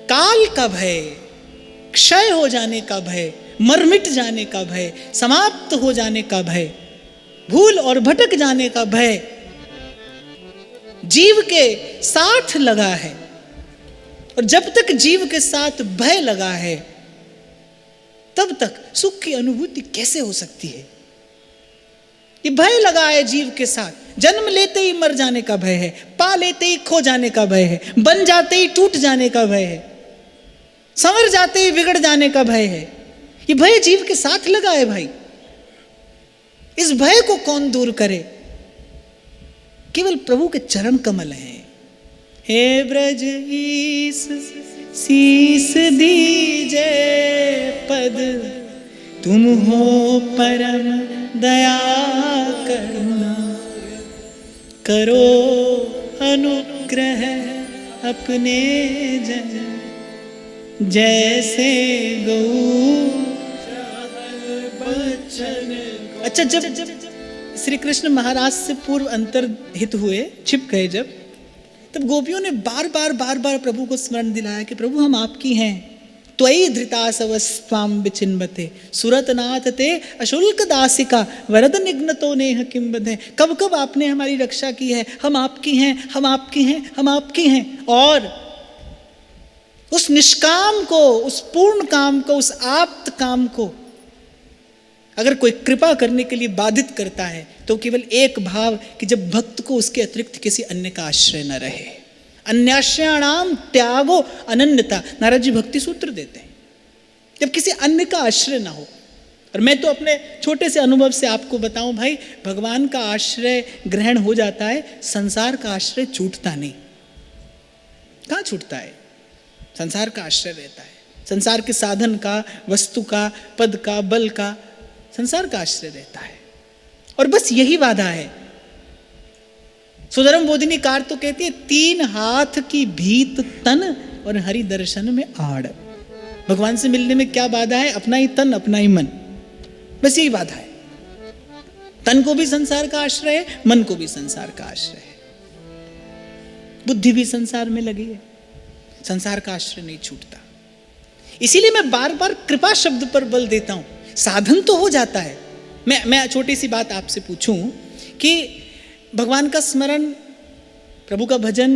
काल का भय, क्षय हो जाने का भय, मर मिट जाने का भय, समाप्त हो जाने का भय, भूल और भटक जाने का भय जीव के साथ लगा है। और जब तक जीव के साथ भय लगा है तब तक सुख की अनुभूति कैसे हो सकती है? ये भय लगा है जीव के साथ, जन्म लेते ही मर जाने का भय है, पा लेते ही खो जाने का भय है, बन जाते ही टूट जाने का भय है, संवर जाते ही बिगड़ जाने का भय है। ये भय जीव के साथ लगा है भाई। इस भय को कौन दूर करे? केवल प्रभु के चरण कमल हैं। हे ब्रज ईस शीस दीजे पद, तुम हो परम दया करुणा, करो अनुग्रह अपने जन, जैसे गौ बचन। अच्छा, जब श्री कृष्ण महाराज से पूर्व अंतर्हित हुए, छिप गए जब, तब गोपियों ने बार बार प्रभु को स्मरण दिलाया कि प्रभु हम आपकी हैं। त्वयि धृतासवस्त्वां विचिन्वते सुरतनाथ ते अशुल्क दासिका वरद निघ्नतो नेह किं बधे। कब कब आपने हमारी रक्षा की है, हम आपकी हैं, हम आपकी हैं, हम आपकी हैं। और उस निष्काम को, उस पूर्ण काम को, उस आप्त काम को अगर कोई कृपा करने के लिए बाधित करता है तो केवल एक भाव कि जब भक्त को उसके अतिरिक्त किसी अन्य का आश्रय न रहे। अन्याश्रयाणाम त्यागो अनन्यता, नारद जी भक्ति सूत्र देते हैं। जब किसी अन्य का आश्रय ना हो। और मैं तो अपने छोटे से अनुभव से आपको बताऊं भाई, भगवान का आश्रय ग्रहण हो जाता है, संसार का आश्रय छूटता नहीं। कहाँ छूटता है? संसार का आश्रय रहता है। संसार के साधन का, वस्तु का, पद का, बल का, संसार का आश्रय रहता है। और बस यही बाधा है। सुधर्म बोधिनी कार तो कहती है, 3 हाथ की भीत तन और हरि दर्शन में आड़। भगवान से मिलने में क्या बाधा है? अपना ही तन, अपना ही मन, बस यही बाधा है। तन को भी संसार का आश्रय है, मन को भी संसार का आश्रय है, बुद्धि भी संसार में लगी है, संसार का आश्रय नहीं छूटता। इसीलिए मैं बार बार कृपा शब्द पर बल देता हूं। साधन तो हो जाता है। मैं छोटी सी बात आपसे पूछूं कि भगवान का स्मरण, प्रभु का भजन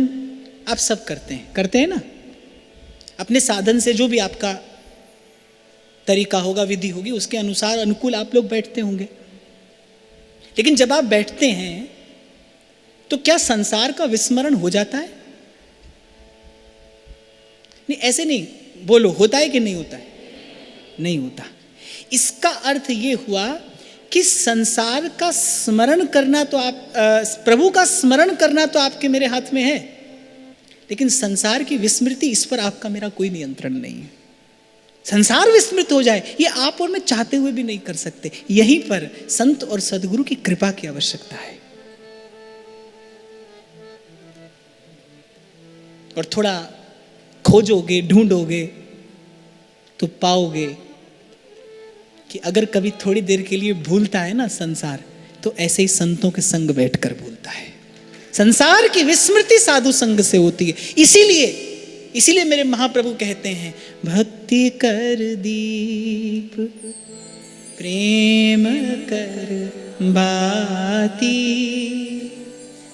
आप सब करते हैं ना? अपने साधन से जो भी आपका तरीका होगा, विधि होगी, उसके अनुसार अनुकूल आप लोग बैठते होंगे। लेकिन जब आप बैठते हैं तो क्या संसार का विस्मरण हो जाता है? नहीं, ऐसे नहीं बोलो, होता है कि नहीं होता है? नहीं होता। इसका अर्थ ये हुआ कि संसार का स्मरण करना तो आप, प्रभु का स्मरण करना तो आपके मेरे हाथ में है, लेकिन संसार की विस्मृति, इस पर आपका मेरा कोई नियंत्रण नहीं है। संसार विस्मृत हो जाए, ये आप और मैं चाहते हुए भी नहीं कर सकते। यहीं पर संत और सदगुरु की कृपा की आवश्यकता है। और थोड़ा खोजोगे, ढूंढोगे तो पाओगे कि अगर कभी थोड़ी देर के लिए भूलता है ना संसार, तो ऐसे ही संतों के संग बैठकर भूलता है। संसार की विस्मृति साधु संग से होती है। इसीलिए मेरे महाप्रभु कहते हैं, भक्ति कर दीप प्रेम कर बाती,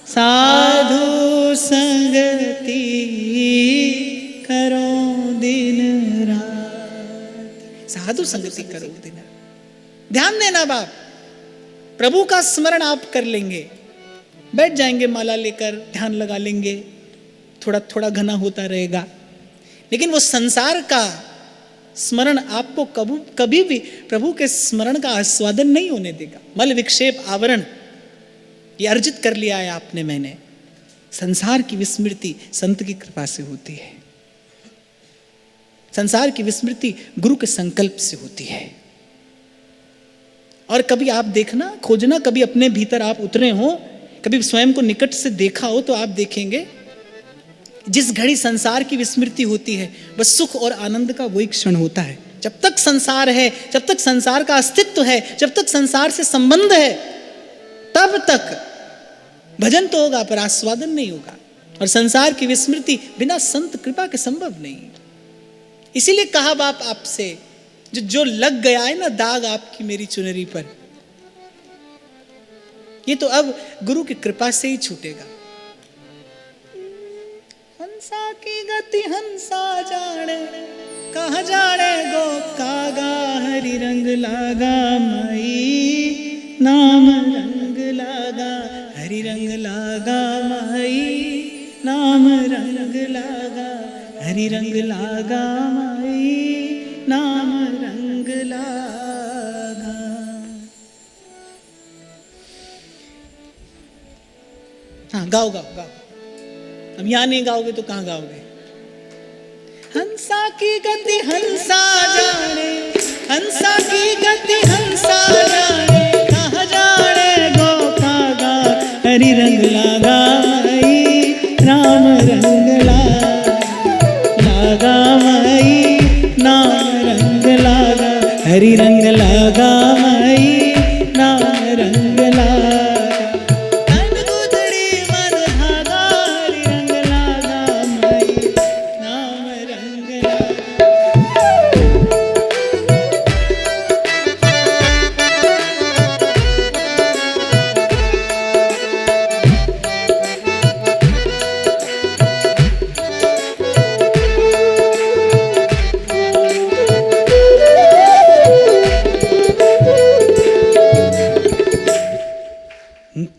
साधु संगति करो दिन रात। साधु संगति करो दिन रात। ध्यान देना बाप, प्रभु का स्मरण आप कर लेंगे, बैठ जाएंगे माला लेकर, ध्यान लगा लेंगे, थोड़ा थोड़ा घना होता रहेगा, लेकिन वो संसार का स्मरण आपको कभी भी प्रभु के स्मरण का आस्वादन नहीं होने देगा। मल विक्षेप आवरण ये अर्जित कर लिया है आपने, मैंने। संसार की विस्मृति संत की कृपा से होती है। संसार की विस्मृति गुरु के संकल्प से होती है। और कभी आप देखना, खोजना, कभी अपने भीतर आप उतरे हो, कभी स्वयं को निकट से देखा हो, तो आप देखेंगे जिस घड़ी संसार की विस्मृति होती है, बस सुख और आनंद का वही क्षण होता है। जब तक संसार है, जब तक संसार का अस्तित्व है, जब तक संसार से संबंध है, तब तक भजन तो होगा पर आस्वादन नहीं होगा। और संसार की विस्मृति बिना संत कृपा के संभव नहीं। इसीलिए कहा बाप आपसे, जो लग गया है ना दाग आपकी मेरी चुनरी पर, ये तो अब गुरु की कृपा से ही छूटेगा। हंसा की गति हंसा जाने, कहाँ जाने गो कागा, हरि रंग लागा माई नाम रंग लागा, हरि रंग लागा माई नाम रंग लागा, हरि रंग लागा माई नाम रंग लागा। हाँ गाओ गाओ गाओ, अब यहाँ नहीं गाओगे तो कहाँ गाओगे? हंसा की गति हंसा जाने, हंसा की गति हंसा जाने, कहाँ जाने गो कागा, हरि रंग लागा माई राम रंग लागा माई नाम रंग लागा, हरि रंग लागा माई नाम रंग लागा।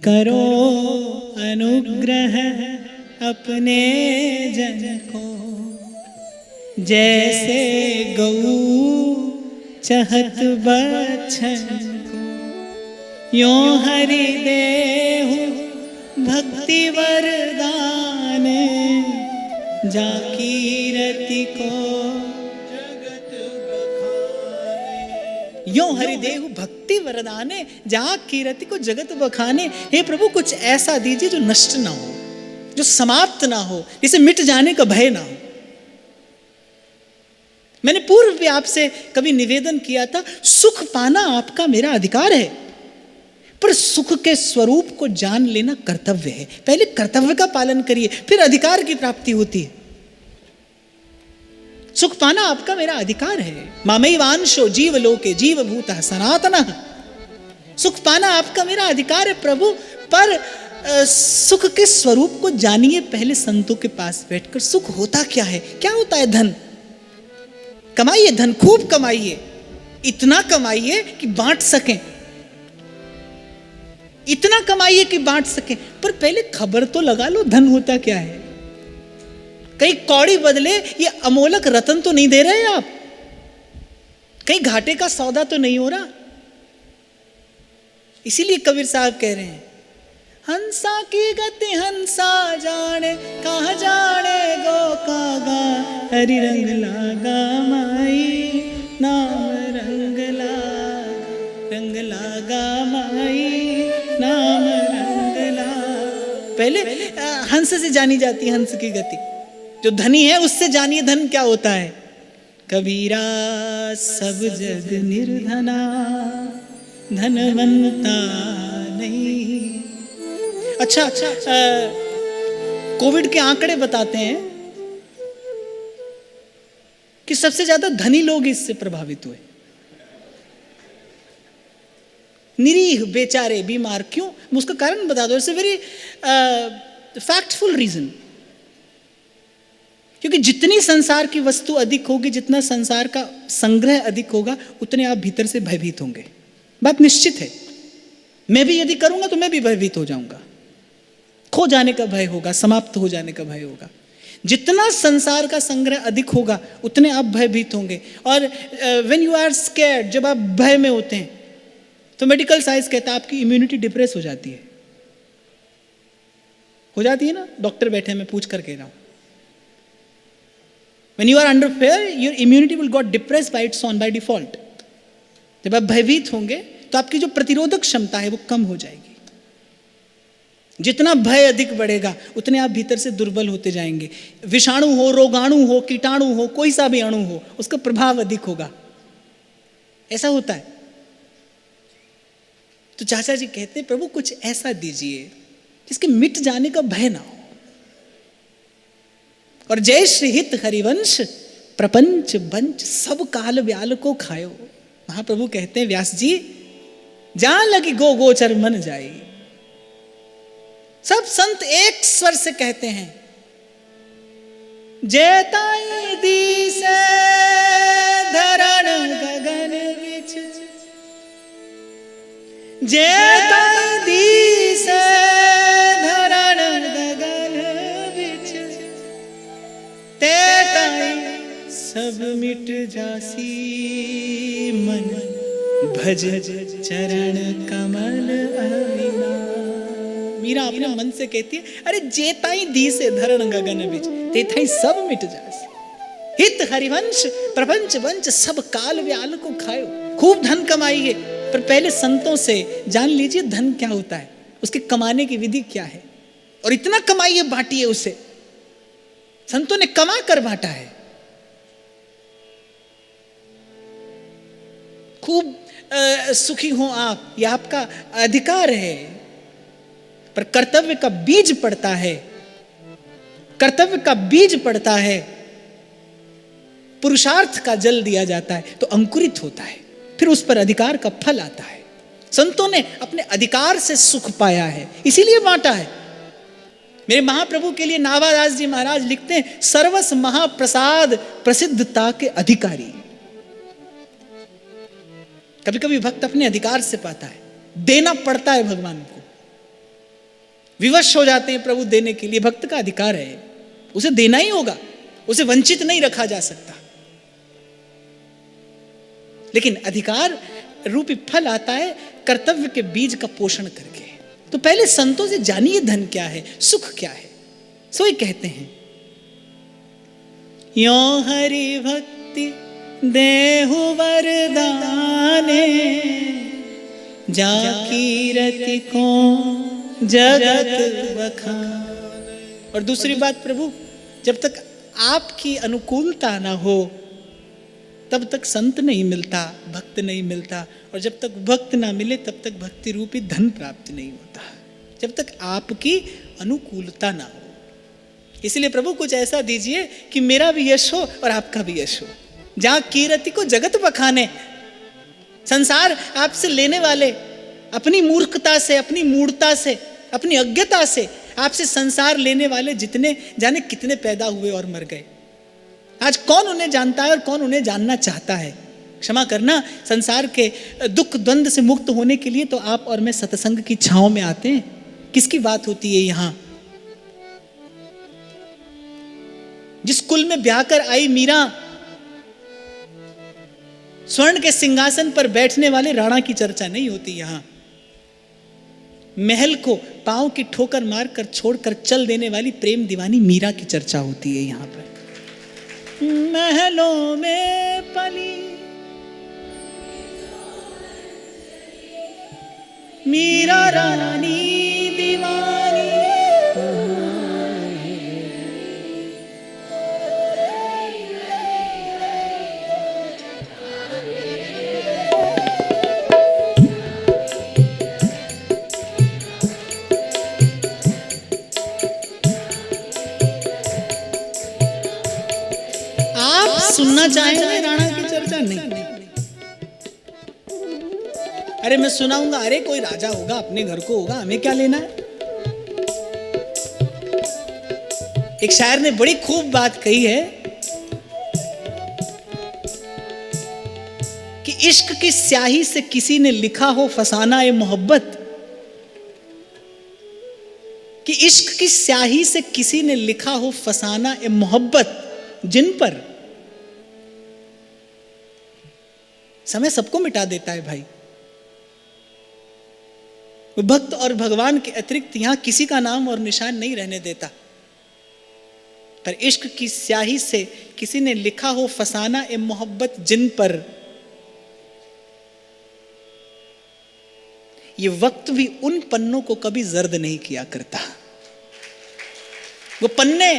करो अनुग्रह अपने जन को, जैसे गऊ चहत बछन को, यों हरि देहु भक्ति वरदान, जाकी रति को जगत बखाने। यों हरि देहु भक्ति वरदाने, जहाँ कीरति को जगत बखाने। हे प्रभु कुछ ऐसा दीजिए जो नष्ट ना हो, जो समाप्त ना हो, जिसे मिट जाने का भय ना हो। मैंने पूर्व भी आपसे कभी निवेदन किया था, सुख पाना आपका मेरा अधिकार है, पर सुख के स्वरूप को जान लेना कर्तव्य है। पहले कर्तव्य का पालन करिए, फिर अधिकार की प्राप्ति होती है। सुख पाना आपका मेरा अधिकार है। मामैवांशो जीवलोके जीवभूतः सनातनः। सुख पाना आपका मेरा अधिकार है प्रभु, पर सुख के स्वरूप को जानिए पहले संतों के पास बैठकर। सुख होता क्या है? क्या होता है धन? कमाइए धन, खूब कमाइए, इतना कमाइए कि बांट सकें, इतना कमाइए कि बांट सकें, पर पहले खबर तो लगा लो धन होता क्या है। कहीं कौड़ी बदले ये अमोलक रतन तो नहीं दे रहे आप, कहीं घाटे का सौदा तो नहीं हो रहा। इसीलिए कबीर साहब कह रहे हैं, हंसा की गति हंसा जाने, कहाँ जाने गो कागा, हरि रंग लागा माई नाम रंग लागा माई नाम रंग लागा। पहले हंस से जानी जाती है हंस की गति। जो धनी है उससे जानिए धन क्या होता है। कबीरा सब जग निर्धना, धनवंता नहीं। अच्छा, कोविड के आंकड़े बताते हैं कि सबसे ज्यादा धनी लोग इससे प्रभावित हुए। निरीह बेचारे बीमार, क्यों? मैं उसका कारण बता दो। It's a very factful reason. क्योंकि जितनी संसार की वस्तु अधिक होगी, जितना संसार का संग्रह अधिक होगा, उतने आप भीतर से भयभीत होंगे। बात निश्चित है। मैं भी यदि करूंगा तो मैं भी भयभीत हो जाऊंगा। खो जाने का भय होगा, समाप्त हो जाने का भय होगा। जितना संसार का संग्रह अधिक होगा, उतने आप भयभीत होंगे। और व्हेन यू आर स्कैर्ड, जब आप भय में होते हैं, तो मेडिकल साइंस कहता है आपकी इम्यूनिटी डिप्रेस हो जाती है। हो जाती है ना? डॉक्टर बैठे, मैं पूछ कर कह रहा हूं। When you are under fear, your immunity will got depressed by its own, by default. जब आप भयभीत होंगे तो आपकी जो प्रतिरोधक क्षमता है वो कम हो जाएगी। जितना भय अधिक बढ़ेगा, उतने आप भीतर से दुर्बल होते जाएंगे। विषाणु हो, रोगाणु हो, कीटाणु हो, कोई सा भी अणु हो, उसका प्रभाव अधिक होगा। ऐसा होता है। तो चाचा जी कहते, प्रभु कुछ ऐसा दीजिए जिसके मिट जाने का भय ना हो। और जय श्री हित हरिवंश प्रपंच बंच सब काल व्याल को खायो। महाप्रभु कहते हैं व्यास जी, जहां लगी गो गोचर मन जाई। सब संत एक स्वर से कहते हैं, जेताई दिसे धरण गगन विच, जेताई दिसे धरण गगन विच, तेताई सब मिट जासी मन, भज चरण कमल अविना। मीरा अपने मन से कहती है, अरे जेताई दी से धरण गगन बिच, तेताई सब मिट जासी। हित हरिवंश प्रपंच वंश सब काल व्याल को खायो। खूब धन कमाइए, पर पहले संतों से जान लीजिए धन क्या होता है, उसके कमाने की विधि क्या है, और इतना कमाइए बांटिए उसे। संतों ने कमा कर बांटा है। खूब सुखी हो आप, यह आपका अधिकार है, पर कर्तव्य का बीज पड़ता है, कर्तव्य का बीज पड़ता है, पुरुषार्थ का जल दिया जाता है तो अंकुरित होता है, फिर उस पर अधिकार का फल आता है। संतों ने अपने अधिकार से सुख पाया है, इसीलिए बांटा है। मेरे महाप्रभु के लिए नाभादास जी महाराज लिखते हैं, सर्वस महाप्रसाद प्रसिद्धता के अधिकारी। कभी कभी भक्त अपने अधिकार से पाता है, देना पड़ता है भगवान को, विवश हो जाते हैं प्रभु देने के लिए। भक्त का अधिकार है, उसे देना ही होगा, उसे वंचित नहीं रखा जा सकता। लेकिन अधिकार रूपी फल आता है कर्तव्य के बीज का पोषण करके। तो पहले संतों से जानिए धन क्या है, सुख क्या है। सो ये कहते हैं, यो हरि भक्ति देहु वरदाने, जा कीरति को जगत बखान। और दूसरी बात प्रभु, जब तक आपकी अनुकूलता ना हो तब तक संत नहीं मिलता, भक्त नहीं मिलता, और जब तक भक्त ना मिले तब तक भक्ति रूपी धन प्राप्त नहीं होता, जब तक आपकी अनुकूलता ना हो। इसलिए प्रभु कुछ ऐसा दीजिए कि मेरा भी यश हो और आपका भी यश हो। जहां कीरति को जगत बखाने, संसार आपसे लेने वाले अपनी मूर्खता से, अपनी मूढ़ता से, अपनी अज्ञता से आपसे संसार लेने वाले जितने जाने कितने पैदा हुए और मर गए। आज कौन उन्हें जानता है और कौन उन्हें जानना चाहता है। क्षमा करना, संसार के दुख द्वंद से मुक्त होने के लिए तो आप और मैं सत्संग की छांव में आते हैं। किसकी बात होती है यहां? जिस कुल में ब्याह कर आई मीरा, स्वर्ण के सिंहासन पर बैठने वाले राणा की चर्चा नहीं होती यहां। महल को पांव की ठोकर मारकर छोड़कर चल देने वाली प्रेम दीवानी मीरा की चर्चा होती है यहां पर। महलों में पली मीरा रानी दीवानी, सुनना चाहेंगे राणा की चर्चा? नहीं। अरे मैं सुनाऊंगा, अरे कोई राजा होगा, अपने घर को होगा, हमें क्या लेना है। एक शायर ने बड़ी खूब बात कही है कि इश्क की स्याही से किसी ने लिखा हो फसाना ए मोहब्बत, कि इश्क की स्याही से किसी ने लिखा हो फसाना ए मोहब्बत, जिन पर समय सबको मिटा देता है भाई। वो भक्त और भगवान के अतिरिक्त यहां किसी का नाम और निशान नहीं रहने देता। पर इश्क की स्याही से किसी ने लिखा हो फसाना ए मोहब्बत, जिन पर ये वक्त भी उन पन्नों को कभी जर्द नहीं किया करता। वो पन्ने,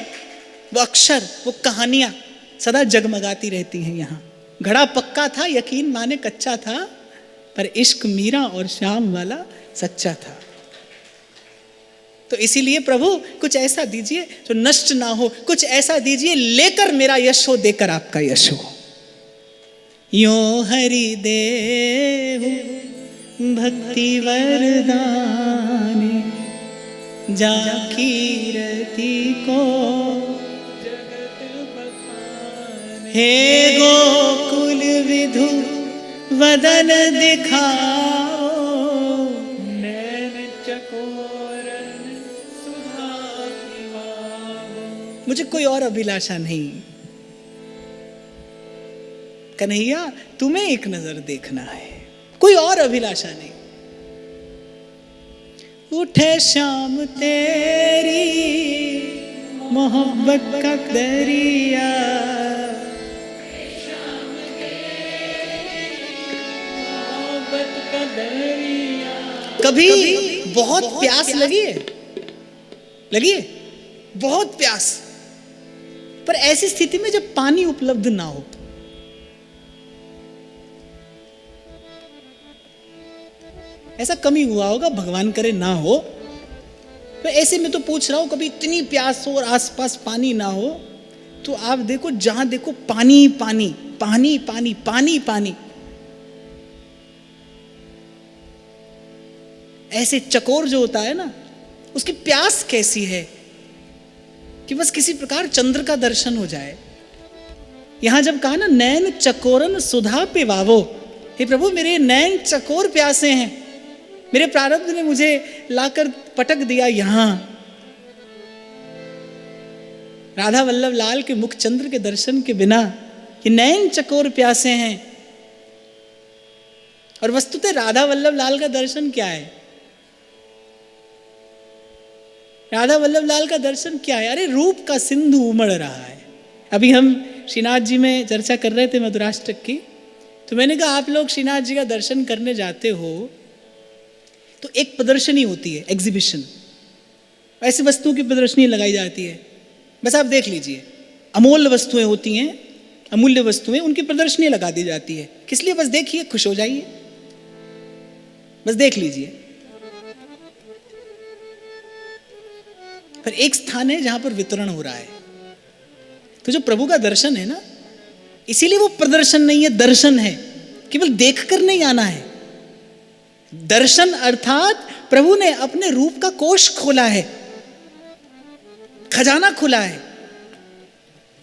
वो अक्षर, वो कहानियां सदा जगमगाती रहती हैं यहां। घड़ा पक्का था, यकीन माने कच्चा था, पर इश्क मीरा और श्याम वाला सच्चा था। तो इसीलिए प्रभु कुछ ऐसा दीजिए जो नष्ट ना हो, कुछ ऐसा दीजिए लेकर मेरा यश हो, देकर आपका यश हो। यो हरि देहु भक्ति वरदाने, जाकी रति को हे गोकुल विधु वदन दिखाओ, नैन चकोरन सुधा पिवाओ। मुझे कोई और अभिलाषा नहीं कन्हैया, तुम्हें एक नजर देखना है, कोई और अभिलाषा नहीं। उठे शाम तेरी मोहब्बत का दरिया, कभी बहुत प्यास लगी है बहुत प्यास, पर ऐसी स्थिति में जब पानी उपलब्ध ना हो, ऐसा कमी हुआ होगा, भगवान करे ना हो, तो ऐसे में तो पूछ रहा हूं, कभी इतनी प्यास हो और आसपास पानी ना हो, तो आप देखो जहां देखो पानी पानी पानी पानी पानी पानी। ऐसे चकोर जो होता है ना, उसकी प्यास कैसी है कि बस किसी प्रकार चंद्र का दर्शन हो जाए। यहां जब कहा ना नैन चकोरन सुधा पिवावो, हे प्रभु मेरे नैन चकोर प्यासे हैं, मेरे प्रारब्ध ने मुझे लाकर पटक दिया यहां। राधा वल्लभ लाल के मुख चंद्र के दर्शन के बिना ये नैन चकोर प्यासे हैं। और वस्तुतः राधा वल्लभ लाल का दर्शन क्या है? राधा वल्लभ लाल का दर्शन क्या है? अरे रूप का सिंधु उमड़ रहा है। अभी हम श्रीनाथ जी में चर्चा कर रहे थे मधुराष्टक की, तो मैंने कहा आप लोग श्रीनाथ जी का दर्शन करने जाते हो तो एक प्रदर्शनी होती है, एग्जीबिशन, ऐसी वस्तुओं की प्रदर्शनी लगाई जाती है। बस आप देख लीजिए, अमूल्य वस्तुएं होती हैं, अमूल्य वस्तुएं, उनकी प्रदर्शनी लगा दी जाती है। किस लिए? बस देखिए, खुश हो जाइए, बस देख लीजिए। पर एक स्थान है जहां पर वितरण हो रहा है, तो जो प्रभु का दर्शन है ना, इसीलिए वो प्रदर्शन नहीं है, दर्शन है। केवल देखकर नहीं आना है। दर्शन अर्थात प्रभु ने अपने रूप का कोष खोला है, खजाना खुला है।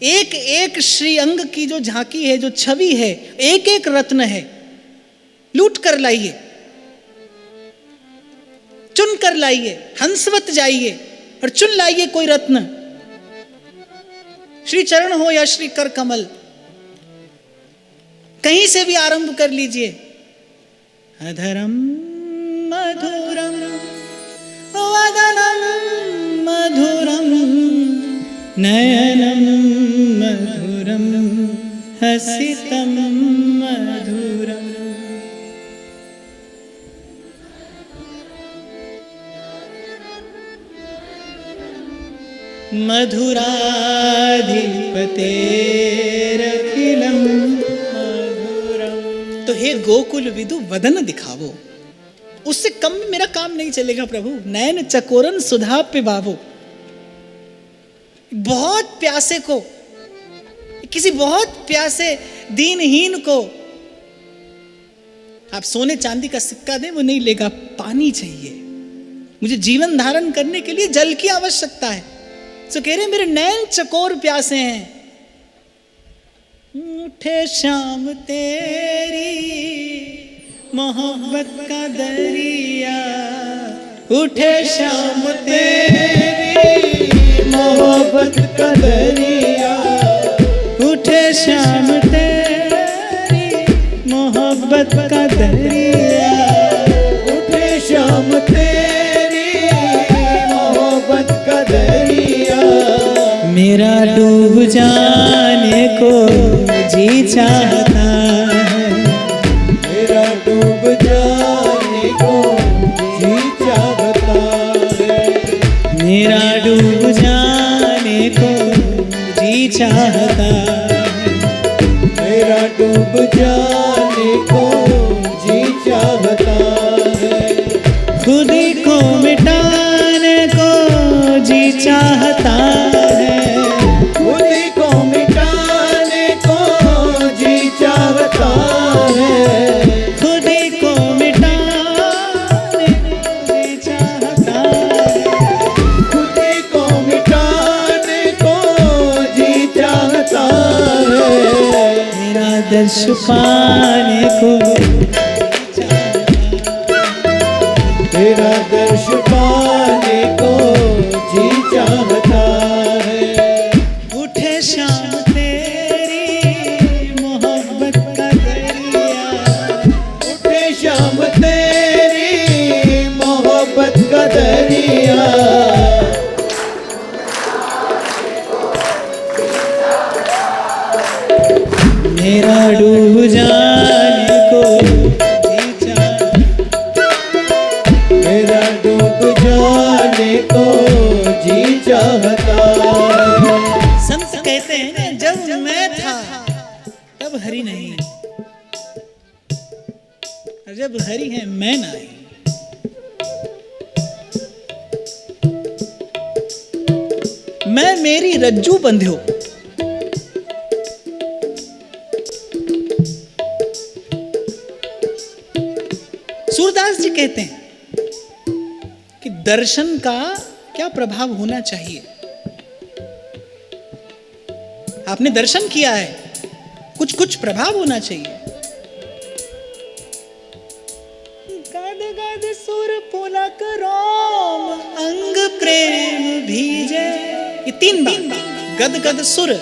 एक एक श्री अंग की जो झांकी है, जो छवि है, एक एक रत्न है। लूट कर लाइए, चुन कर लाइए, हंसवत जाइए और चुन लाइए कोई रत्न। श्री चरण हो या श्री कर कमल, कहीं से भी आरंभ कर लीजिए। अधरम मधुरम वदनम मधुरम नयनम मधुरम हसितम मधुरम। मधुराधिपतेरखिलम मधुरम। तो हे गोकुल विदु वदन दिखावो, उससे कम में मेरा काम नहीं चलेगा प्रभु। नैन चकोरन सुधा पिबावो। बहुत प्यासे को, किसी बहुत प्यासे दीनहीन को आप सोने चांदी का सिक्का दें, वो नहीं लेगा। पानी चाहिए मुझे, जीवन धारण करने के लिए जल की आवश्यकता है। तो कह रहे मेरे नैन चकोर प्यासे हैं। उठे शाम तेरी मोहब्बत का दरिया, उठे शाम तेरी मोहब्बत का दरिया, उठे शाम तेरी मोहब्बत का दरिया, उठे शाम तेरी मोहब्बत का दरिया। मेरा डूब जाने को जी चाहता है, मेरा डूब जाने को जी चाहता है, मेरा डूब जाने को जी चाहता है, मेरा डूब जाने को जी चाहता है। खुद को मिटाने को जी चाहता है, खुद को मिटाने को जी चाहता है, खुद को मिटाने को जी चाहता है, खुद को मिटाने को जी चाहता है, तेरा दर्श पाने को तेरा दर्श पाने को जी चाहता है। उठे शाम तेरी मोहब्बत का दरिया, उठे शाम तेरी मोहब्बत का दरिया, मेरा डूब जाने को जी चाहता, मेरा डूब जाने को जी चाहता है। संत कहते हैं ना, जब मैं था तब हरि नहीं, और जब हरि है मैं नहीं। मैं मेरी रज्जू बंध्यो, सूरदास जी कहते हैं कि दर्शन का क्या प्रभाव होना चाहिए। आपने दर्शन किया है, कुछ कुछ प्रभाव होना चाहिए। गद गद सुर पुलक रोम अंग प्रेम भीजे, ये 3 बार। गद गद सुर,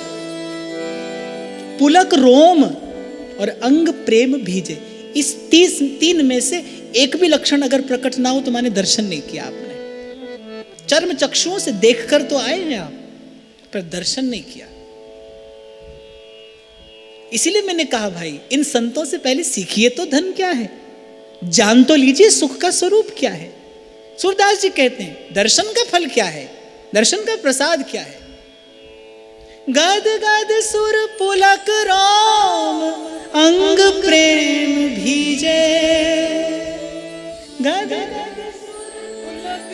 पुलक रोम और अंग प्रेम भीजे। इस 3 में से एक भी लक्षण अगर प्रकट ना हो तो माने दर्शन नहीं किया आपने। चर्म चक्षुओं से देखकर तो आए हैं आप, पर दर्शन नहीं किया। इसीलिए मैंने कहा भाई, इन संतों से पहले सीखिए तो धन क्या है, जान तो लीजिए सुख का स्वरूप क्या है। सूरदास जी कहते हैं दर्शन का फल क्या है, दर्शन का प्रसाद क्या है। गद गद सुर पुलक राम अंग प्रेम भीजे, गद गद सुर पुलक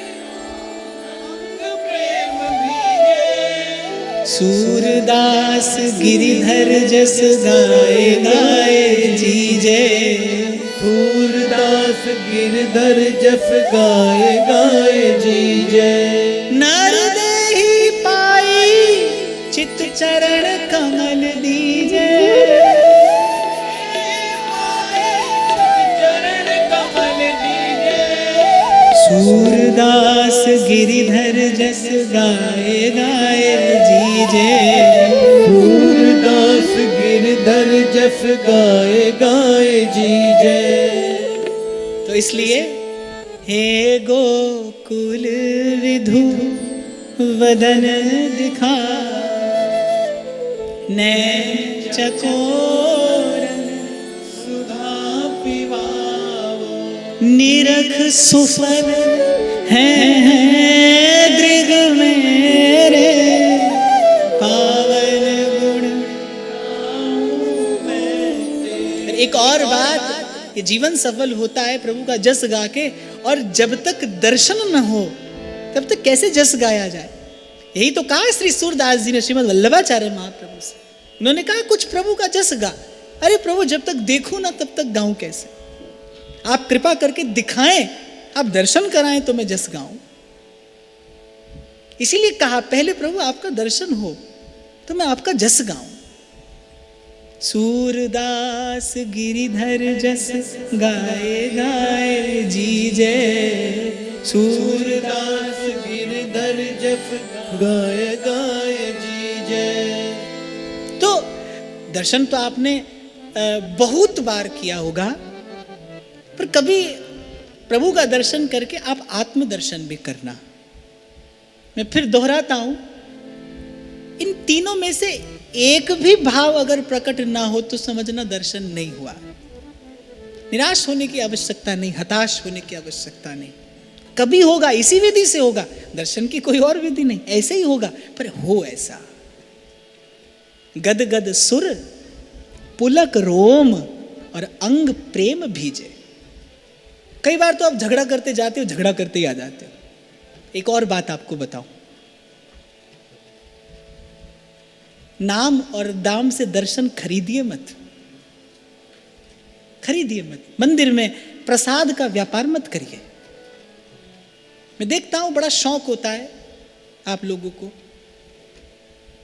अंग प्रेम भीजे। सूरदास गिरिधर जस गाए गाए जीजे, सूरदास गिरधर जस गाए गाए जीजे। नर देहि पाई चित चरण कमल दीजे, चरण कमल दीजे। सूरदास गिरिधर जस गाए गाए जीजे। सूरदास गिरधर जस गाए गाए जीजे। तो इसलिए हे गोकुल विधु वदन दिखा, नैन चकोर सुधा पिवावो, निरख सुफल हैं दृग मेरे, पावन गुण। एक और बात, ये जीवन सफल होता है प्रभु का जस गा के, और जब तक दर्शन न हो तब तक कैसे जस गाया जाए। यही तो कहा श्री सूरदास जी ने श्रीमद् वल्लभाचार्य महाप्रभु से। उन्होंने कहा कुछ प्रभु का जस गा। अरे प्रभु जब तक देखूं ना तब तक गाऊं कैसे, आप कृपा करके दिखाएं, आप दर्शन कराएं तो मैं जस गाऊं। इसीलिए कहा पहले प्रभु आपका दर्शन हो तो मैं आपका जस गाऊं। सूरदास गिरिधर जस गाए गाए जीजे, सूरदास गिरधर जस गाए गाए जीजे। तो दर्शन तो आपने बहुत बार किया होगा, पर कभी प्रभु का दर्शन करके आप आत्म दर्शन भी करना। मैं फिर दोहराता हूं, इन तीनों में से एक भी भाव अगर प्रकट ना हो तो समझना दर्शन नहीं हुआ। निराश होने की आवश्यकता नहीं, हताश होने की आवश्यकता नहीं। कभी होगा, इसी विधि से होगा, दर्शन की कोई और विधि नहीं, ऐसे ही होगा, पर हो ऐसा। गद गद सुर पुलक रोम और अंग प्रेम भीजे। कई बार तो आप झगड़ा करते जाते हो, झगड़ा करते ही आ जाते हो। एक और बात आपको बताऊं, नाम और दाम से दर्शन खरीदिए मत, खरीदिए मत। मंदिर में प्रसाद का व्यापार मत करिए। मैं देखता हूं बड़ा शौक होता है आप लोगों को,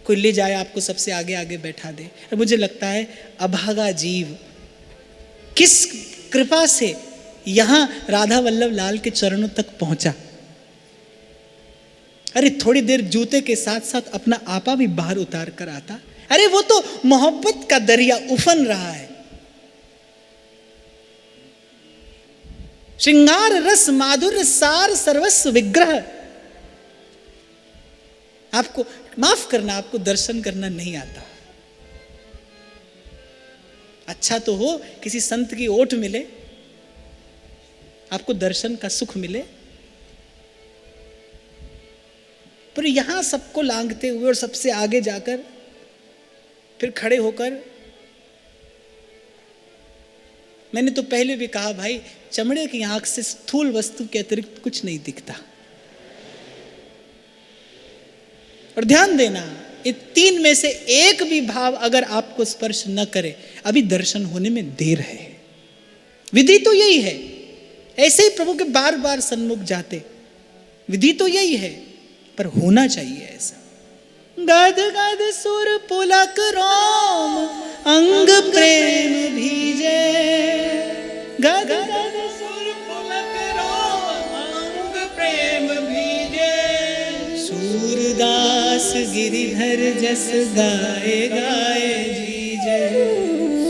कोई ले जाए आपको सबसे आगे आगे बैठा दे, और मुझे लगता है अभागा जीव किस कृपा से यहां राधा वल्लभ लाल के चरणों तक पहुंचा। अरे थोड़ी देर जूते के साथ साथ अपना आपा भी बाहर उतार कर आता। अरे वो तो मोहब्बत का दरिया उफन रहा है। श्रृंगार रस माधुर्य सार सर्वस्व विग्रह। आपको माफ करना, आपको दर्शन करना नहीं आता। अच्छा तो हो किसी संत की ओट मिले, आपको दर्शन का सुख मिले, पर यहां सबको लांघते हुए और सबसे आगे जाकर फिर खड़े होकर, मैंने तो पहले भी कहा भाई, चमड़े की आंख से स्थूल वस्तु के अतिरिक्त कुछ नहीं दिखता। और ध्यान देना, ये तीन में से एक भी भाव अगर आपको स्पर्श न करे, अभी दर्शन होने में देर है। विधि तो यही है, ऐसे ही प्रभु के बार बार सन्मुख जाते, विधि तो यही है, पर होना चाहिए ऐसा। गद गद सुर पुलक रोम अंग प्रेम भीजे, गद गद सुर पुलक रोम अंग प्रेम भीजे, सूरदास गिरिधर जस गाए गाए जीजे,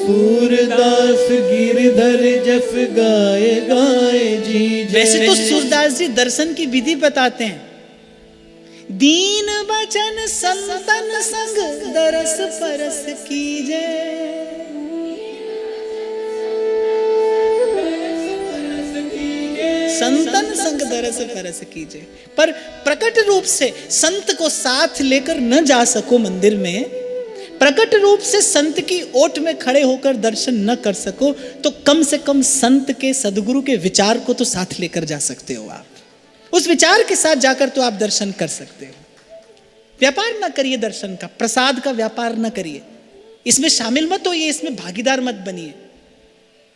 सूरदास गिरधर जस गाए गाए जीजे। वैसे तो सूरदास जी दर्शन की विधि बताते हैं, दीन बचन संतन संग दरस परस कीजे, संतन संग दरस परस कीजे। पर प्रकट रूप से संत को साथ लेकर न जा सको मंदिर में, प्रकट रूप से संत की ओट में खड़े होकर दर्शन न कर सको, तो कम से कम संत के सदगुरु के विचार को तो साथ लेकर जा सकते हो आप। उस विचार के साथ जाकर तो आप दर्शन कर सकते हो। व्यापार ना करिए दर्शन का, प्रसाद का व्यापार ना करिए, इसमें शामिल मत होइए, इसमें भागीदार मत बनिए।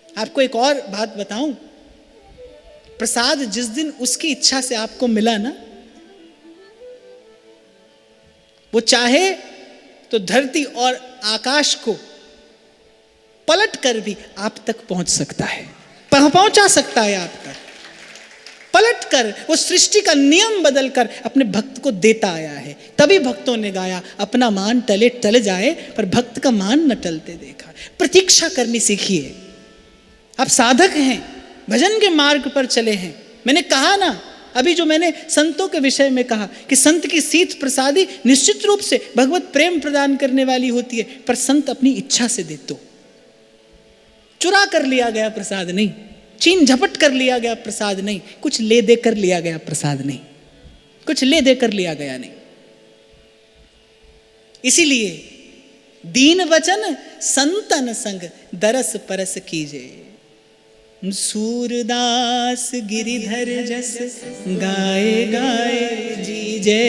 आपको एक और बात बताऊं, प्रसाद जिस दिन उसकी इच्छा से आपको मिला ना, वो चाहे तो धरती और आकाश को पलट कर भी आप तक पहुंच सकता है, पहुंचा सकता है आप तक। पलट कर वो सृष्टि का नियम बदल कर अपने भक्त को देता आया है। तभी भक्तों ने गाया, अपना मान टले टल जाए पर भक्त का मान न टलते देखा। प्रतीक्षा करनी सीखिए। आप साधक हैं, भजन के मार्ग पर चले हैं। मैंने कहा ना, अभी जो मैंने संतों के विषय में कहा कि संत की सीत प्रसादी निश्चित रूप से भगवत प्रेम प्रदान करने वाली होती है, पर संत अपनी इच्छा से दे, तो चुरा कर लिया गया प्रसाद नहीं, छीन झपट कर लिया गया प्रसाद नहीं, कुछ ले दे कर लिया गया प्रसाद नहीं, कुछ ले दे कर लिया गया नहीं। इसीलिए दीन वचन संतन संग दरस परस कीजे, सूरदास गिरिधर जस गाए गाए जीजे,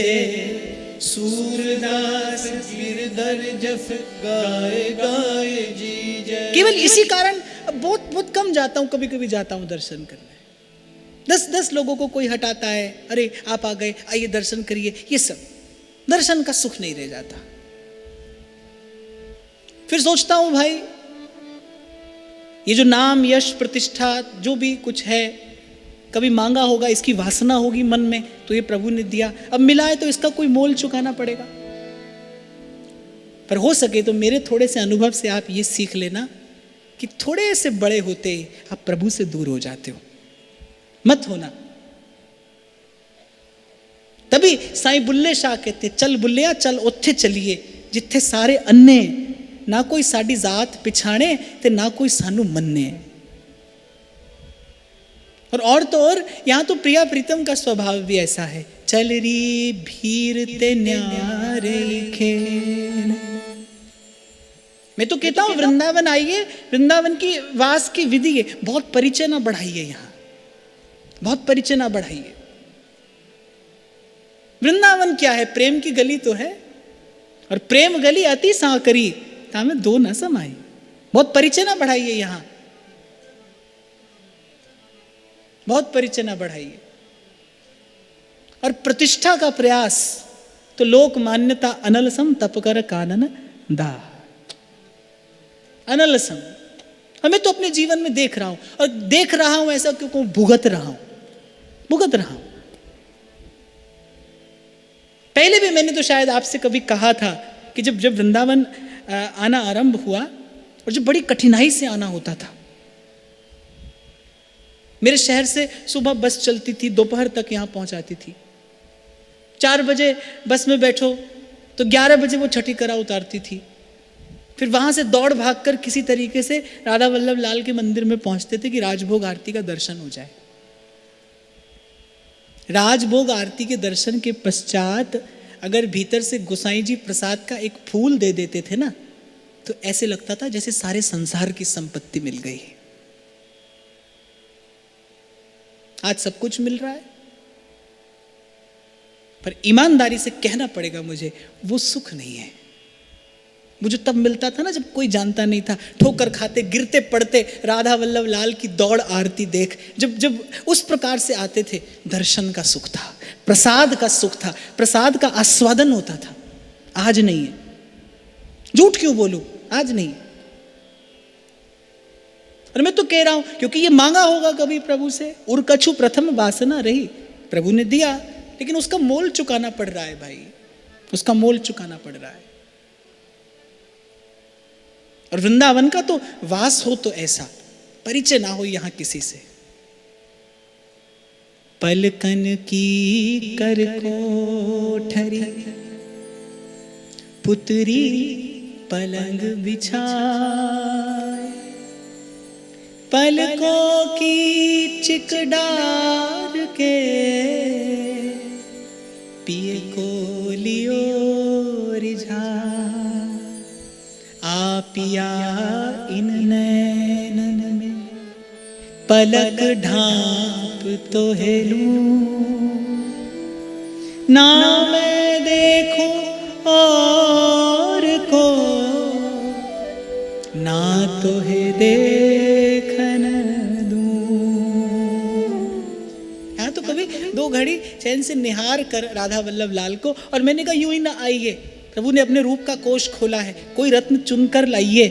सूरदास गिरधर जस गाए गाए जीजे। केवल इसी कारण बहुत बहुत कम जाता हूं, कभी कभी जाता हूं दर्शन करने। 10 लोगों को कोई हटाता है, अरे आप आ गए, आइए दर्शन करिए, ये सब दर्शन का सुख नहीं रह जाता। फिर सोचता हूं भाई, ये जो नाम यश प्रतिष्ठा जो भी कुछ है, कभी मांगा होगा, इसकी वासना होगी मन में, तो ये प्रभु ने दिया, अब मिला है तो इसका कोई मोल चुकाना पड़ेगा। पर हो सके तो मेरे थोड़े से अनुभव से आप ये सीख लेना कि थोड़े से बड़े होते आप प्रभु से दूर हो जाते हो, मत होना। तभी साईं बुल्ले शाह कहते, चल बुल्लिया चल उत्थे चलिए जिथे सारे अन्ने, ना कोई साडी जात पिछाणे ते ना कोई सानू मन्ने। और तो और यहां तो प्रिया प्रीतम का स्वभाव भी ऐसा है, चल री भीर ते न्यारे खेन। मैं तो कहता हूं वृंदावन आइए, वृंदावन की वास की विधि है, बहुत परिचय ना बढ़ाइए, यहां बहुत परिचय ना बढ़ाइए। वृंदावन क्या है? प्रेम की गली तो है, और प्रेम गली अति सांकरी तामे दो न समाई। बहुत परिचय ना बढ़ाइए, यहां बहुत परिचय ना बढ़ाइए। और प्रतिष्ठा का प्रयास तो लोक मान्यता अनलसम तपकर कानन दा। अनलसम हमें तो अपने जीवन में देख रहा हूं, और देख रहा हूं ऐसा क्यों? भुगत रहा हूं। पहले भी मैंने तो शायद आपसे कभी कहा था कि जब वृंदावन आना आरंभ हुआ, और जब बड़ी कठिनाई से आना होता था, मेरे शहर से सुबह बस चलती थी, दोपहर तक यहां पहुंचाती थी। 4 बजे बस में बैठो तो 11 बजे वो छठी करा उतारती थी। फिर वहां से दौड़ भागकर किसी तरीके से राधा वल्लभ लाल के मंदिर में पहुंचते थे कि राजभोग आरती का दर्शन हो जाए। राजभोग आरती के दर्शन के पश्चात अगर भीतर से गोसाई जी प्रसाद का एक फूल दे देते थे ना, तो ऐसे लगता था जैसे सारे संसार की संपत्ति मिल गई। आज सब कुछ मिल रहा है, पर ईमानदारी से कहना पड़ेगा मुझे, वो सुख नहीं है। वो जो तब मिलता था ना, जब कोई जानता नहीं था, ठोकर खाते गिरते पड़ते राधा वल्लभ लाल की दौड़ आरती देख, जब उस प्रकार से आते थे, दर्शन का सुख था, प्रसाद का सुख था, प्रसाद का आस्वादन होता था। आज नहीं है। झूठ क्यों बोलूं? आज नहीं है। और मैं तो कह रहा हूं क्योंकि ये मांगा होगा कभी प्रभु से। उरकछु प्रथम वासना रही, प्रभु ने दिया, लेकिन उसका मोल चुकाना पड़ रहा है भाई, उसका मोल चुकाना पड़ रहा है। और वृंदावन का तो वास हो तो ऐसा, परिचय ना हो यहां किसी से। पलकन की कर कोठरी पुतरी पलंग बिछाए, पलकों की चिकडार के पिए को लियो रिझा। आपिया इन नैनन में पलक ढांप तो हेलूं, ना मैं देखूं और को, ना तो है देखन दूं। यहाँ तो कभी 2 घड़ी चैन से निहार कर राधा वल्लभ लाल को, और मैंने कहा यूं ही ना आइए, प्रभु ने अपने रूप का कोष खोला है, कोई रत्न चुनकर लाइए,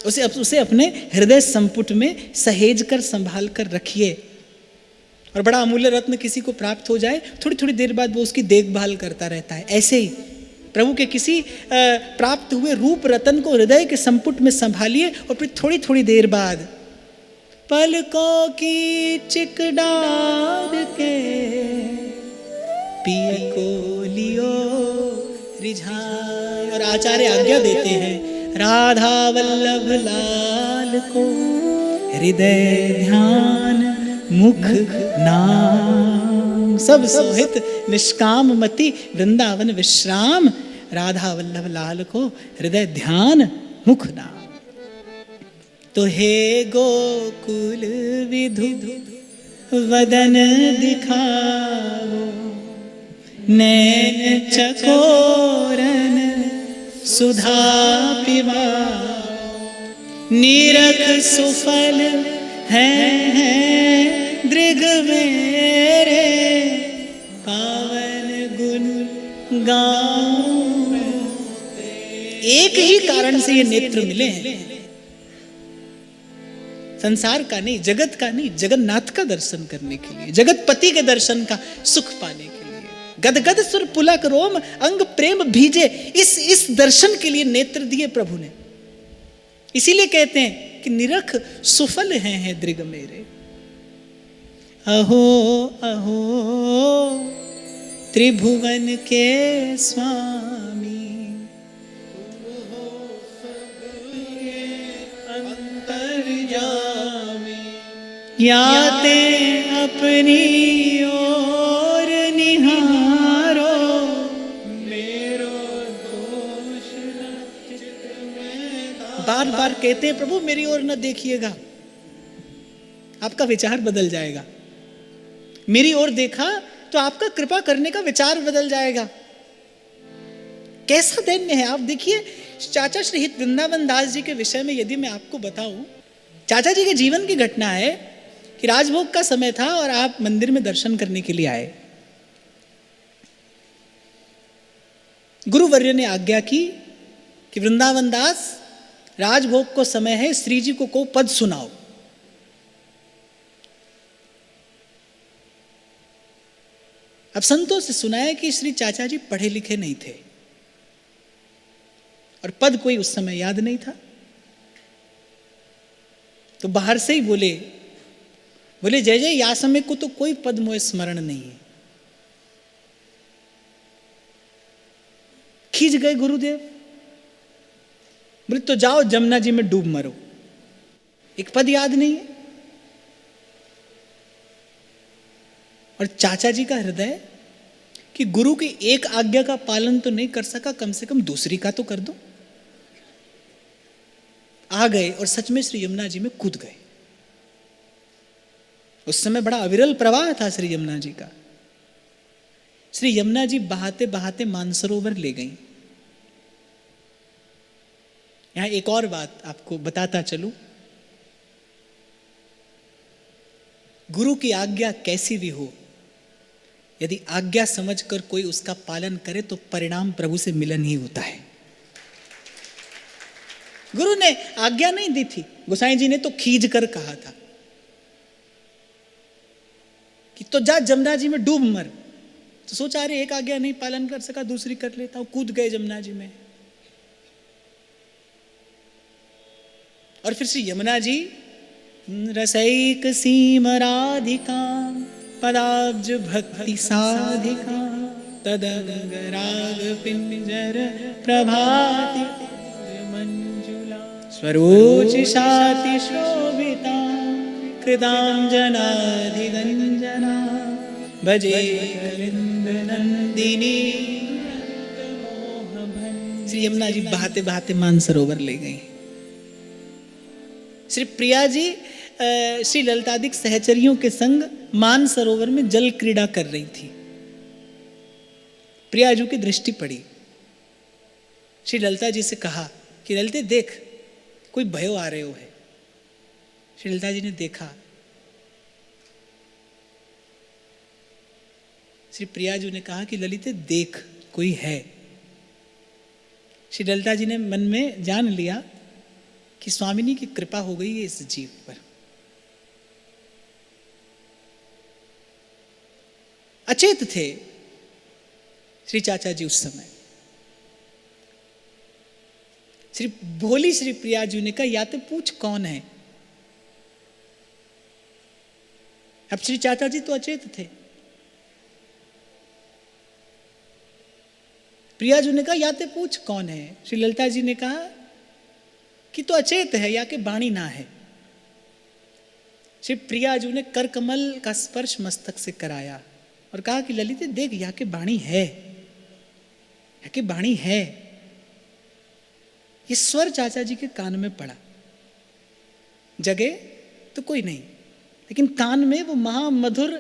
उसे अपने हृदय संपुट में सहेज कर संभाल कर रखिए। और बड़ा अमूल्य रत्न किसी को प्राप्त हो जाए, थोड़ी थोड़ी देर बाद वो उसकी देखभाल करता रहता है। ऐसे ही प्रभु के किसी प्राप्त हुए रूप रत्न को हृदय के संपुट में संभालिए, और फिर थोड़ी थोड़ी देर बाद पलकों की चिकडार के पिए को लियो रिझाए। और आचार्य आज्ञा देते हैं, राधा वल्लभ लाल को हृदय ध्यान मुख नाम, सब सोहित निष्काम मति वृंदावन विश्राम। राधा वल्लभ लाल को हृदय ध्यान मुख नाम। तो हे गोकुल विधु वदन दिखाओ, नैन चकोरन सुधा पिवा। निरख सुफल हैं दृग मेरे, पावन गुण गाऊं। एक ही कारण से ये नेत्र मिले हैं, संसार का नहीं, जगत का नहीं, जगन्नाथ का दर्शन करने के लिए, जगतपति के दर्शन का सुख पाने के लिए। गदगद सुर पुलक रोम अंग प्रेम भीजे, इस दर्शन के लिए नेत्र दिए प्रभु ने। इसीलिए कहते हैं कि निरख सुफल हैं दृग मेरे। अहो अहो त्रिभुवन के स्वामी, याते अपनी ओर निहारो, मेरो दोष बार बार कहते हैं प्रभु मेरी ओर न देखिएगा, आपका विचार बदल जाएगा। मेरी ओर देखा तो आपका कृपा करने का विचार बदल जाएगा। कैसा दैन्य है। आप देखिए चाचा श्री हित वृंदावन दास जी के विषय में यदि मैं आपको बताऊं, चाचा जी के जीवन की घटना है कि राजभोग का समय था और आप मंदिर में दर्शन करने के लिए आए। गुरुवर्य ने आज्ञा की कि वृंदावन दास, राजभोग को समय है, श्री जी को पद सुनाओ। अब संतों से सुनाया कि श्री चाचा जी पढ़े लिखे नहीं थे और पद कोई उस समय याद नहीं था, तो बाहर से ही बोले जय जय, या समय को तो कोई पद मोए स्मरण नहीं है। खींच गए गुरुदेव, बोले तो जाओ जमुना जी में डूब मरो, एक पद याद नहीं है। और चाचा जी का हृदय कि गुरु की एक आज्ञा का पालन तो नहीं कर सका, कम से कम दूसरी का तो कर दो। आ गए और सच में श्री यमुना जी में कूद गए। उस समय बड़ा अविरल प्रवाह था श्री यमुना जी का। श्री यमुना जी बहाते बहाते मानसरोवर ले गई। यहां एक और बात आपको बताता चलूं, गुरु की आज्ञा कैसी भी हो, यदि आज्ञा समझकर कोई उसका पालन करे तो परिणाम प्रभु से मिलन ही होता है। गुरु ने आज्ञा नहीं दी थी, गोसाई जी ने तो खींच कर कहा था कि तो जा जमुना जी में डूब मर। तो सोचा अरे एक आज्ञा नहीं पालन कर सका, दूसरी कर लेता हूं। कूद गए जमुना जी में। और फिर श्री यमुना जी रसैक सीम राधिका पदाब्ज भक्ति साधिका तदंग राग पिंजर प्रभाति मंजुला स्वरोचिषाति शोभिता कृतांजनाधिगंजना भजे गोविंद नंदिनी। श्री यमुना जी बहाते बहाते मानसरोवर ले गई। श्री प्रिया जी श्री ललितादिक सहचरियों के संग मानसरोवर में जल क्रीड़ा कर रही थी। प्रिया जी की दृष्टि पड़ी। श्री ललिता जी से कहा कि ललिते देख, कोई भयो आ रहे हो है। श्री ललिता जी ने देखा। श्री प्रिया जी ने कहा कि ललिते देख, कोई है। श्री ललिता जी ने मन में जान लिया कि स्वामिनी की कृपा हो गई है इस जीव पर। अचेत थे श्री चाचा जी उस समय। श्री भोली श्री प्रिया जी ने कहा या तो पूछ कौन है। अब श्री चाचा जी तो अचेत थे। प्रिया जी ने कहा या तो पूछ कौन है। श्री ललिता जी ने कहा कि तो अचेत है या कि बाणी ना है। श्री प्रिया जी ने कर कमल का स्पर्श मस्तक से कराया और कहा कि ललित देख, या के बाणी है, या के बाणी है। ये स्वर चाचा जी के कान में पड़ा। जगे तो कोई नहीं, लेकिन कान में वो महामधुर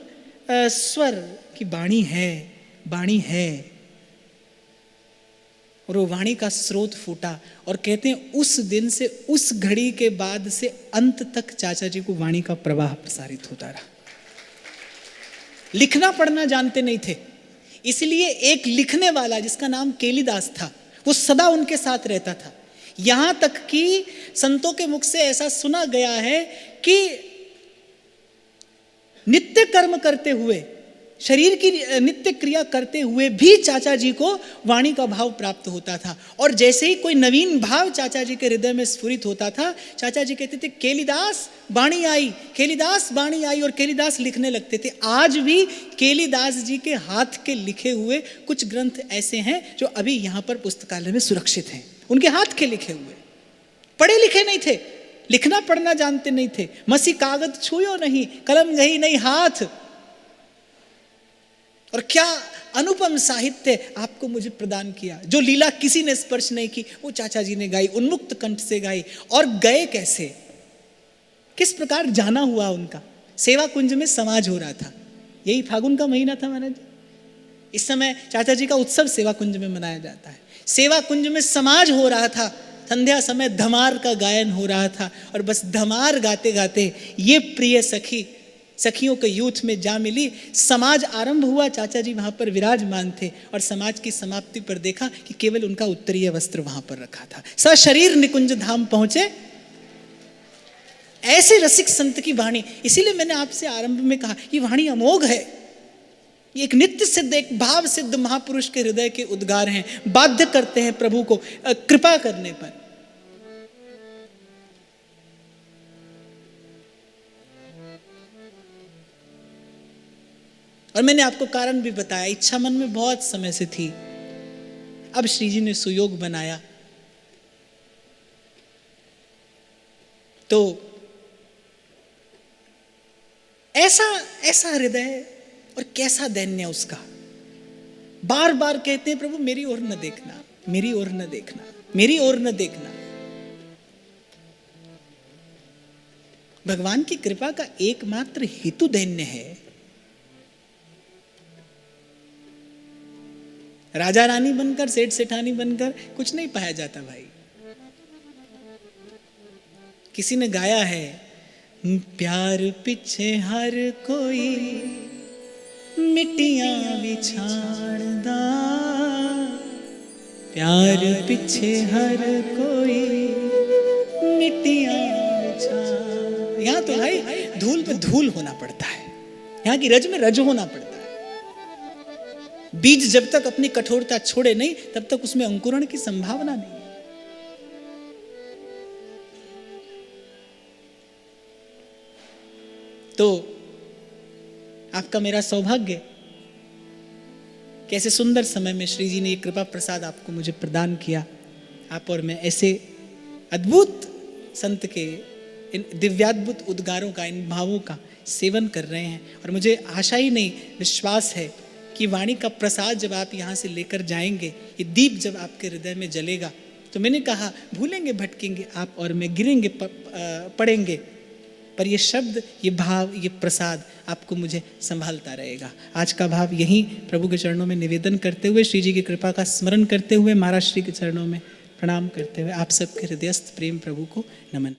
स्वर की बाणी है, बाणी है। और वो वाणी का स्रोत फूटा और कहते हैं उस दिन से, उस घड़ी के बाद से अंत तक चाचा जी को वाणी का प्रवाह प्रसारित होता रहा। लिखना पढ़ना जानते नहीं थे, इसलिए एक लिखने वाला जिसका नाम केलीदास था वो सदा उनके साथ रहता था। यहां तक कि संतों के मुख से ऐसा सुना गया है कि नित्य कर्म करते हुए, शरीर की नित्य क्रिया करते हुए भी चाचा जी को वाणी का भाव प्राप्त होता था। और जैसे ही कोई नवीन भाव चाचा जी के हृदय में स्फुरित होता था, चाचा जी कहते थे केलीदास वाणी आई, केलीदास वाणी आई, और केलीदास लिखने लगते थे। आज भी केलीदास जी के हाथ के लिखे हुए कुछ ग्रंथ ऐसे हैं जो अभी यहाँ पर पुस्तकालय में सुरक्षित हैं। उनके हाथ के लिखे हुए, पढ़े लिखे नहीं थे, लिखना पढ़ना जानते नहीं थे, मसी कागज छुयो नहीं, कलम गही नहीं हाथ। और क्या अनुपम साहित्य आपको मुझे प्रदान किया। जो लीला किसी ने स्पर्श नहीं की वो चाचा जी ने गाई, उन्मुक्त कंठ से गाई। और गए कैसे, किस प्रकार जाना हुआ उनका। सेवा कुंज में समाज हो रहा था, यही फागुन का महीना था महाराज। इस समय चाचा जी का उत्सव सेवा कुंज में मनाया जाता है। सेवा कुंज में समाज हो रहा था, संध्या समय धमार का गायन हो रहा था, और बस धमार गाते गाते ये प्रिय सखी सखियों के यूथ में जा मिली। समाज आरंभ हुआ, चाचा जी वहां पर विराजमान थे, और समाज की समाप्ति पर देखा कि केवल उनका उत्तरीय वस्त्र वहां पर रखा था। सशरीर निकुंज धाम पहुंचे। ऐसे रसिक संत की वाणी, इसीलिए मैंने आपसे आरंभ में कहा ये वाणी अमोघ है। ये एक नित्य सिद्ध, एक भाव सिद्ध महापुरुष के हृदय के उद्गार हैं, बाध्य करते हैं प्रभु को कृपा करने पर। और मैंने आपको कारण भी बताया, इच्छा मन में बहुत समय से थी, अब श्री जी ने सुयोग बनाया तो ऐसा हृदय और कैसा दैन्य उसका। बार बार कहते हैं प्रभु मेरी ओर न देखना, मेरी ओर न देखना, मेरी ओर न देखना। भगवान की कृपा का एकमात्र हेतु दैन्य है। राजा रानी बनकर, सेठ सेठानी बनकर कुछ नहीं पाया जाता भाई। किसी ने गाया है, प्यार पीछे हर कोई मिट्टियां बिछाड़दा, प्यार पीछे हर कोई मिट्टियां बिछाड़। यहाँ तो भाई धूल पे धूल होना पड़ता है, यहाँ की रज में रज होना पड़ता है। बीज जब तक अपनी कठोरता छोड़े नहीं, तब तक उसमें अंकुरण की संभावना नहीं। तो आपका मेरा सौभाग्य, कैसे सुंदर समय में श्री जी ने ये कृपा प्रसाद आपको मुझे प्रदान किया। आप और मैं ऐसे अद्भुत संत के इन दिव्याद्भुत उद्गारों का, इन भावों का सेवन कर रहे हैं। और मुझे आशा ही नहीं, विश्वास है कि वाणी का प्रसाद जब आप यहाँ से लेकर जाएंगे, ये दीप जब आपके हृदय में जलेगा, तो मैंने कहा भूलेंगे, भटकेंगे आप और मैं, गिरेंगे, पड़ेंगे, पर ये शब्द, ये भाव, ये प्रसाद आपको मुझे संभालता रहेगा। आज का भाव यहीं प्रभु के चरणों में निवेदन करते हुए, श्री जी की कृपा का स्मरण करते हुए, महाराज श्री के चरणों में प्रणाम करते हुए आप सबके हृदयस्थ प्रेम प्रभु को नमन।